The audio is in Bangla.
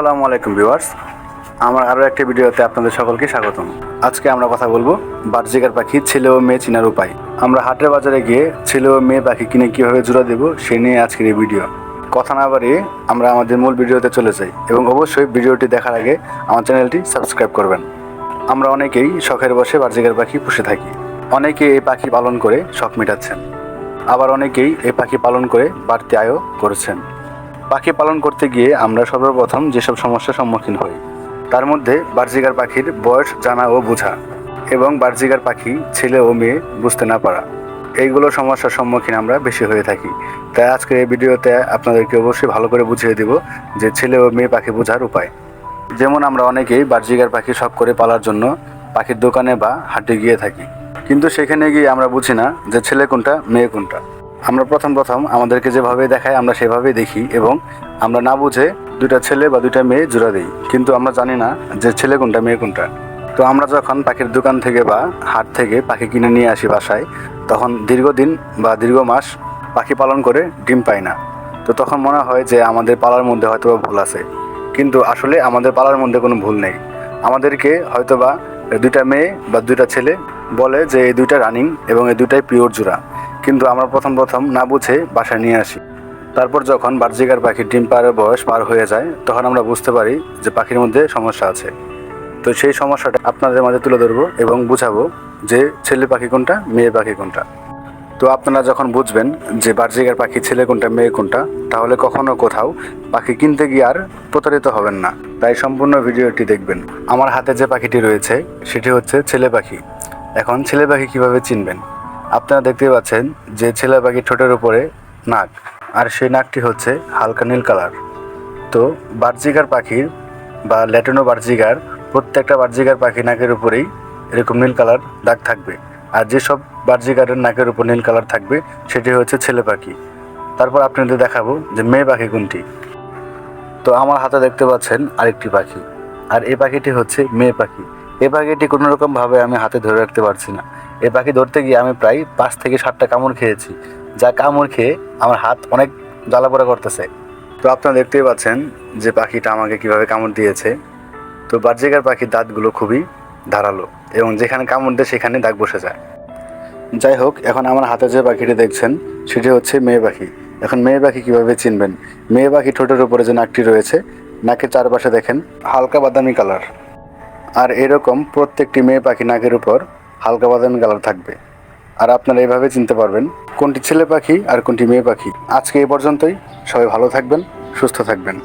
আসসালামু আলাইকুম ভিউয়ার্স, আমার আরও একটা ভিডিওতে আপনাদের সকলকে স্বাগতম। আজকে আমরা কথা বলবো বাজরিগার পাখি ছেলে ও মেয়ে চেনার উপায়। আমরা হাটের বাজারে গিয়ে ছেলে ও মেয়ে পাখি কিনে কীভাবে জোড়া দেবো সে নিয়ে আজকের এই ভিডিও। কথা না বাড়িয়ে আমরা আমাদের মূল ভিডিওতে চলে যাই এবং অবশ্যই ভিডিওটি দেখার আগে আমার চ্যানেলটি সাবস্ক্রাইব করবেন। আমরা অনেকেই শখের বসে বাজরিগার পাখি পুষে থাকি। অনেকে এই পাখি পালন করে শখ মেটাচ্ছেন, আবার অনেকেই এই পাখি পালন করে বাড়তি আয়ও করেছেন। পাখি পালন করতে গিয়ে আমরা সর্বপ্রথম যেসব সমস্যার সম্মুখীন হই তার মধ্যে বাজরিগার পাখির বয়স জানা ও বোঝা এবং বাজরিগার পাখি ছেলে ও মেয়ে বুঝতে না পারা, এইগুলো সমস্যার সম্মুখীন আমরা বেশি হয়ে থাকি। তাই আজকের এই ভিডিওতে আপনাদেরকে অবশ্যই ভালো করে বুঝিয়ে দিব যে ছেলে ও মেয়ে পাখি বোঝার উপায়। যেমন আমরা অনেকেই বাজরিগার পাখি শখ করে পালার জন্য পাখির দোকানে বা হাটে গিয়ে থাকি, কিন্তু সেখানে গিয়ে আমরা বুঝি না যে ছেলে কোনটা মেয়ে কোনটা। আমরা প্রথম আমাদেরকে যেভাবে দেখায় আমরা সেভাবেই দেখি এবং আমরা না বুঝে দুইটা ছেলে বা দুইটা মেয়ে জোড়া দিই, কিন্তু আমরা জানি না যে ছেলে কোনটা মেয়ে কোনটা। তো আমরা যখন পাখির দোকান থেকে বা হাট থেকে পাখি কিনে নিয়ে আসি বাসায়, তখন দীর্ঘদিন বা দীর্ঘ মাস পাখি পালন করে ডিম পাই না। তো তখন মনে হয় যে আমাদের পালার মধ্যে হয়তো ভুল আছে, কিন্তু আসলে আমাদের পালার মধ্যে কোনো ভুল নেই। আমাদেরকে হয়তোবা দুইটা মেয়ে বা দুইটা ছেলে বলে যে এই দুইটা রানিং এবং এই দুইটাই পিওর জোড়া, কিন্তু আমরা প্রথম না বুঝে বাসায় নিয়ে আসি। তারপর যখন বাজরিগার পাখির ডিম পাড়ার বয়স পার হয়ে যায় তখন আমরা বুঝতে পারি যে পাখির মধ্যে সমস্যা আছে। তো সেই সমস্যাটা আপনাদের মাঝে তুলে ধরবো এবং বুঝাবো যে ছেলে পাখি কোনটা মেয়ে পাখি কোনটা। তো আপনারা যখন বুঝবেন যে বাজরিগার পাখি ছেলে কোনটা মেয়ে কোনটা, তাহলে কখনো কোথাও পাখি কিনতে গিয়ে আর প্রতারিত হবেন না। তাই সম্পূর্ণ ভিডিওটি দেখবেন। আমার হাতে যে পাখিটি রয়েছে সেটি হচ্ছে ছেলে পাখি। এখন ছেলে পাখি কিভাবে চিনবেন? আপনারা দেখতে পাচ্ছেন যে ছেলে পাখির ঠোঁটের উপরে নাক, আর সেই নাকটি হচ্ছে হালকা নীল কালার। তো বাজরিগার পাখির বা ল্যাটিনো বাজরিগার প্রত্যেকটা বাজরিগার পাখি নাকের উপরেই এরকম নীল কালার দাগ থাকবে, আর যেসব বাজরিগারের নাকের উপর নীল কালার থাকবে সেটি হচ্ছে ছেলে পাখি। তারপর আপনাদের দেখাবো যে মেয়ে পাখি কোনটি। তো আমার হাতে দেখতে পাচ্ছেন আরেকটি পাখি, আর এই পাখিটি হচ্ছে মেয়ে পাখি। এই পাখিটি কোনোরকমভাবে আমি হাতে ধরে রাখতে পারছি না। এই পাখি ধরতে গিয়ে আমি প্রায় 5 থেকে 7টা কামড় খেয়েছি, যা কামড় খেয়ে আমার হাত অনেক জ্বালাপোড়া করতেছে। তো আপনারা দেখতেই পাচ্ছেন যে পাখিটা আমাকে কিভাবে কামড় দিয়েছে। তো বাজরিগার পাখির দাঁতগুলো খুবই ধারালো এবং যেখানে কামড় দেয় সেখানে দাগ বসে যায়। যাই হোক, এখন আমার হাতে যে পাখিটি দেখছেন সেটি হচ্ছে মেয়ে পাখি। এখন মেয়ে পাখি কীভাবে চিনবেন? মেয়ে পাখি ঠোঁটের উপরে যে নাকটি রয়েছে, নাকের চারপাশে দেখেন হালকা বাদামি কালার, আর এরকম প্রত্যেকটি মেয়ে পাখি নাকের উপর হালকা বাদামি কালার থাকবে। আর আপনারা এইভাবে চিনতে পারবেন কোনটি ছেলে পাখি আর কোনটি মেয়ে পাখি। আজকে এই পর্যন্তই। সবাই ভালো থাকবেন, সুস্থ থাকবেন।